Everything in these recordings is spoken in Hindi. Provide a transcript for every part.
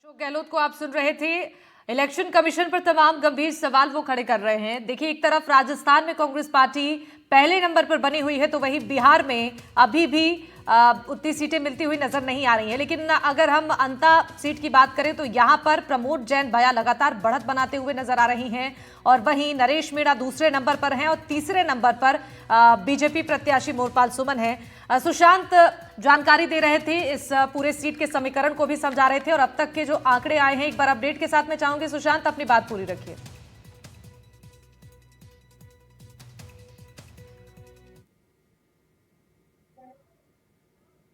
अशोक गहलोत को आप सुन रहे थे। इलेक्शन कमीशन पर तमाम गंभीर सवाल वो खड़े कर रहे हैं। देखिए, एक तरफ राजस्थान में कांग्रेस पार्टी पहले नंबर पर बनी हुई है, तो वहीं बिहार में अभी भी उतनी सीटें मिलती हुई नजर नहीं आ रही हैं। लेकिन अगर हम अंता सीट की बात करें तो यहां पर प्रमोद जैन भैया लगातार बढ़त बनाते हुए नजर आ रही हैं, और वहीं नरेश मीणा दूसरे नंबर पर हैं, और तीसरे नंबर पर बीजेपी प्रत्याशी मोरपाल सुमन है। सुशांत जानकारी दे रहे थे, इस पूरे सीट के समीकरण को भी समझा रहे थे, और अब तक के जो आंकड़े आए हैं एक बार अपडेट के साथ में चाहूंगी। सुशांत, अपनी बात पूरी रखिए।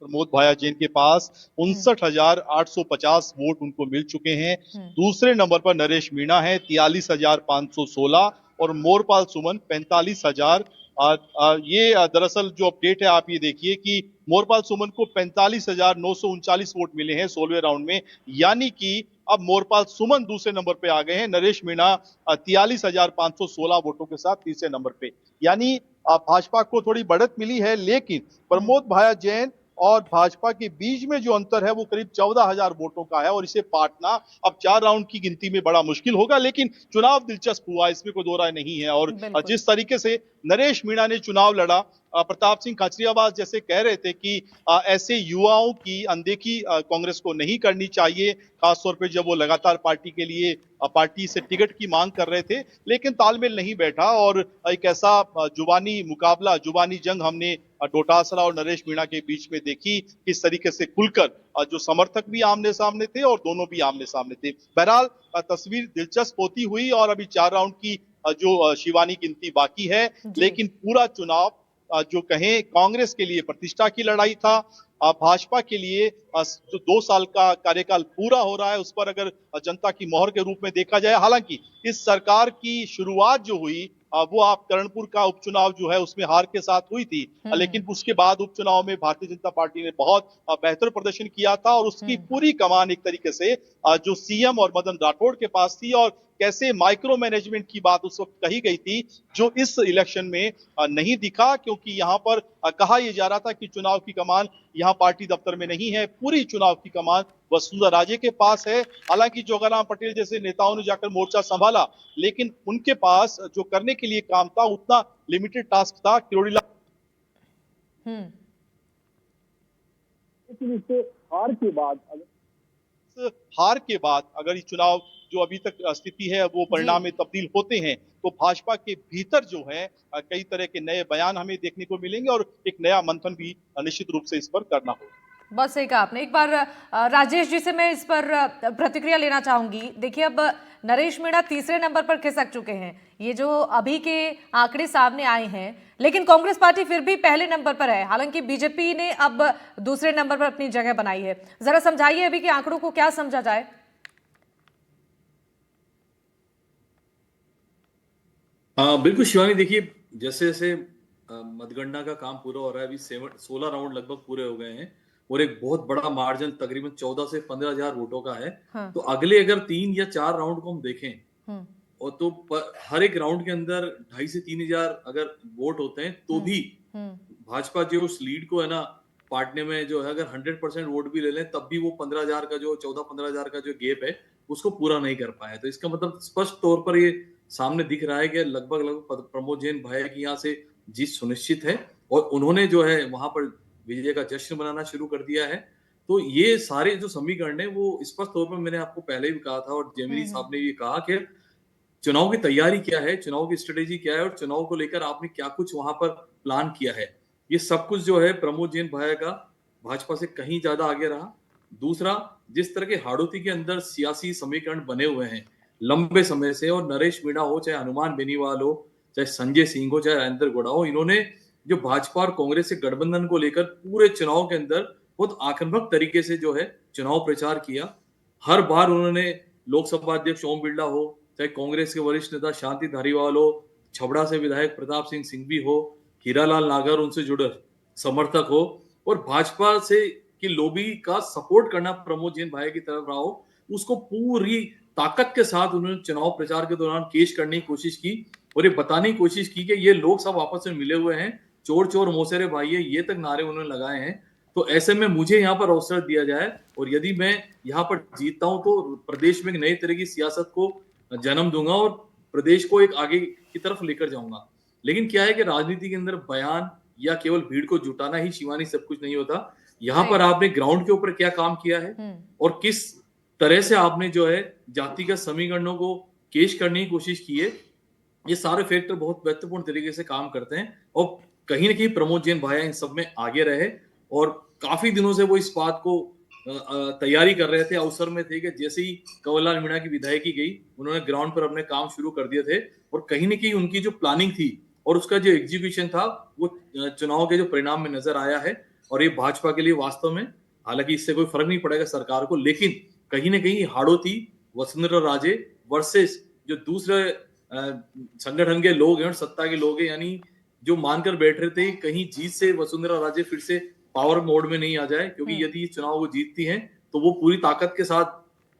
प्रमोद भाया जैन के पास 59,850 वोट उनको मिल चुके हैं। दूसरे नंबर पर नरेश मीणा है 43,516 और मोरपाल सुमन 45,000। ये दरअसल जो अपडेट है आप ये देखिए कि मोरपाल सुमन को 45,939 वोट मिले हैं 16वें राउंड में, यानी कि अब मोरपाल सुमन दूसरे नंबर पे आ गए हैं। नरेश मीणा 43,516 वोटों के साथ तीसरे नंबर पे, यानी भाजपा को थोड़ी बढ़त मिली है। लेकिन प्रमोद भाया जैन और भाजपा के बीच में जो अंतर है वो करीब 14,000 वोटों का है, और इसे पाटना अब 4 राउंड की गिनती में बड़ा मुश्किल होगा। लेकिन चुनाव दिलचस्प हुआ, इसमें कोई दो राय नहीं है। और बिल्कुल। जिस तरीके से नरेश मीणा ने चुनाव लड़ा, प्रताप सिंह खाचरियावास जैसे कह रहे थे कि ऐसे युवाओं की अनदेखी कांग्रेस को नहीं करनी चाहिए, खासतौर पे जब वो लगातार पार्टी के लिए पार्टी से टिकट की मांग कर रहे थे, लेकिन तालमेल नहीं बैठा। और एक ऐसा जुबानी मुकाबला, जुबानी जंग हमने डोटासरा और नरेश मीणा के बीच में देखी, किस तरीके से खुलकर जो समर्थक भी आमने सामने थे और दोनों भी आमने सामने थे। बहरहाल तस्वीर दिलचस्प होती हुई, और अभी 4 राउंड की जो शिवानी गिनती बाकी है। लेकिन पूरा चुनाव जो कहें कांग्रेस के लिए प्रतिष्ठा की लड़ाई था, भाजपा के लिए जो 2 साल का कार्यकाल पूरा हो रहा है उस पर अगर जनता की मोहर के रूप में देखा जाए। हालांकि इस सरकार की शुरुआत जो हुई वो आप करणपुर का उपचुनाव जो है उसमें हार के साथ हुई थी, लेकिन उसके बाद उपचुनाव में भारतीय जनता पार्टी ने बहुत बेहतर प्रदर्शन किया था, और उसकी पूरी कमान एक तरीके से जो सीएम और मदन राठौड़ के पास थी। और कैसे माइक्रो मैनेजमेंट की बात उस वक्त कही गई थी, जो इस इलेक्शन में नहीं दिखा, क्योंकि यहाँ पर कहा यह जा रहा था कि चुनाव की कमान यहाँ पार्टी दफ्तर में नहीं है, पूरी चुनाव की कमान वसुंधरा राजे के पास है। हालांकि जोगाराम पटेल जैसे नेताओं ने जाकर मोर्चा संभाला, लेकिन उनके पास जो करने के लिए काम था उतना लिमिटेड टास्क था। किरोड़ीलाल लेकिन इससे हार के बाद अगर ये चुनाव जो अभी तक स्थिति है वो परिणाम में तब्दील होते हैं, तो भाजपा के भीतर जो है कई तरह के नए बयान हमें देखने को मिलेंगे, और एक नया मंथन भी निश्चित रूप से इस पर करना होगा। बस सही कहा आपने। एक बार राजेश जी से मैं इस पर प्रतिक्रिया लेना चाहूंगी। देखिए, अब नरेश मीणा तीसरे नंबर पर खिसक चुके हैं, ये जो अभी के आंकड़े सामने आए हैं, लेकिन कांग्रेस पार्टी फिर भी पहले नंबर पर है। हालांकि बीजेपी ने अब दूसरे नंबर पर अपनी जगह बनाई है। जरा समझाइए अभी के आंकड़ों को क्या समझा जाए। हाँ बिल्कुल शिवानी, देखिए जैसे जैसे मतगणना का काम पूरा हो रहा है, अभी 16 राउंड लगभग पूरे हो गए हैं, और एक बहुत बड़ा मार्जिन तकरीबन 14 से 15,000 वोटों का है। हाँ। तो अगले अगर 3 या 4 राउंड को हम देखें, और तो हर एक राउंड के अंदर 2,500 से 3,000 अगर वोट होते हैं, तो भी भाजपा जो उस लीड को है ना पार्टने में जो है, अगर 100% वोट भी ले लें तब भी वो 15,000 का जो 14-15,000 का जो गैप है उसको पूरा नहीं कर पाया। तो इसका मतलब स्पष्ट तौर पर ये सामने दिख रहा है कि लगभग प्रमोद जैन भैया की यहाँ से जीत सुनिश्चित है, और उन्होंने जो है वहां पर विजय का जश्न मनाना शुरू कर दिया है। तो ये सारे जो समीकरण है वो स्पष्ट तौर पर मैंने आपको पहले भी कहा था, और जेमिनी साहब ने भी कहा कि चुनाव की तैयारी क्या है, चुनाव की स्ट्रेटेजी क्या है, और चुनाव को लेकर आपने क्या कुछ वहां पर प्लान किया है। ये सब कुछ जो है प्रमोद जैन भैया का भाजपा से कहीं ज्यादा आगे रहा। दूसरा, जिस तरह के हाड़ोती के अंदर सियासी समीकरण बने हुए हैं लंबे समय से, और नरेश मीणा हो, चाहे हनुमान बेनीवाल हो, चाहे संजय सिंह हो, चाहे राजेंद्र गौड़ा हो, इन्होंने जो भाजपा और कांग्रेस के गठबंधन को लेकर पूरे चुनाव के अंदर बहुत आक्रामक तरीके से जो है चुनाव प्रचार किया। हर बार उन्होंने लोकसभा अध्यक्ष ओम बिरला हो, चाहे कांग्रेस के वरिष्ठ नेता शांति धारीवाल हो, छबड़ा से विधायक प्रताप सिंह सिंघवी हो, हीरालाल नागर उनसे जुड़े समर्थक हो, और भाजपा से की लॉबी का सपोर्ट करना प्रमोद जैन भाई की तरफ रहा हो, उसको पूरी ताकत के साथ उन्होंने चुनाव प्रचार के दौरान पेश करने की कोशिश की, और ये बताने की कोशिश की कि ये लोग सब आपस में मिले हुए हैं, चोर चोर मोसेरे भाई है, ये तक नारे उन्होंने लगाए हैं। तो ऐसे में मुझे यहाँ पर अवसर दिया जाए और यदि मैं यहाँ पर जीतता हूँ तो प्रदेश में एक नई तरह की सियासत को जन्म दूंगा और प्रदेश को एक आगे की तरफ लेकर जाऊंगा। लेकिन क्या है कि राजनीति के अंदर बयान या केवल भीड़ को जुटाना ही शिवानी सब कुछ नहीं होता। यहाँ पर आपने ग्राउंड के ऊपर क्या काम किया है और किस तरह से आपने जो है जातिगत समीकरणों को पेश करने की कोशिश की है, ये सारे फैक्टर बहुत महत्वपूर्ण तरीके से काम करते हैं। और कहीं ना कहीं प्रमोद जैन भाया इन सब में आगे रहे और काफी दिनों से वो इस बात को तैयारी कर रहे थे, अवसर में थे कि जैसे ही कंवरलाल मीणा की विधायकी गई उन्होंने ग्राउंड पर अपने काम शुरू कर दिए थे और कहीं ना कहीं उनकी जो प्लानिंग थी और उसका जो एग्जीक्यूशन था वो चुनाव के जो परिणाम में नजर आया है। और ये भाजपा के लिए वास्तव में, हालांकि इससे कोई फर्क नहीं पड़ेगा सरकार को, लेकिन कहीं ना कहीं हाड़ोती वसुंधरा राजे वर्सेस जो दूसरे संगठन के लोग हैं और सत्ता के लोग हैं, यानी जो मानकर बैठ रहे थे कहीं जीत से वसुंधरा राजे फिर से पावर मोड में नहीं आ जाए, क्योंकि यदि इस चुनाव को जीतती हैं तो वो पूरी ताकत के साथ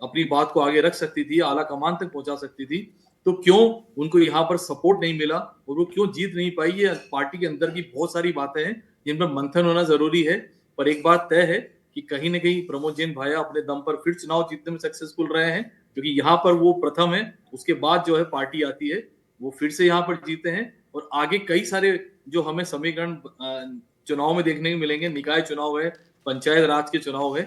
अपनी बात को आगे रख सकती थी, आला कमान तक पहुंचा सकती थी। तो क्यों उनको यहाँ पर सपोर्ट नहीं मिला और वो क्यों जीत नहीं पाई, ये पार्टी के अंदर की बहुत सारी बातें हैं जिन पर मंथन होना जरूरी है। पर एक बात तय है कि कहीं ना कहीं प्रमोद जैन भाया अपने दम पर फिर चुनाव जीतने में सक्सेसफुल रहे हैं, क्योंकि यहाँ पर वो प्रथम है, उसके बाद जो है पार्टी आती है, वो फिर से यहाँ पर जीते हैं। और आगे कई सारे जो हमें समीकरण चुनाव में देखने को मिलेंगे, निकाय चुनाव है, पंचायत राज के चुनाव है,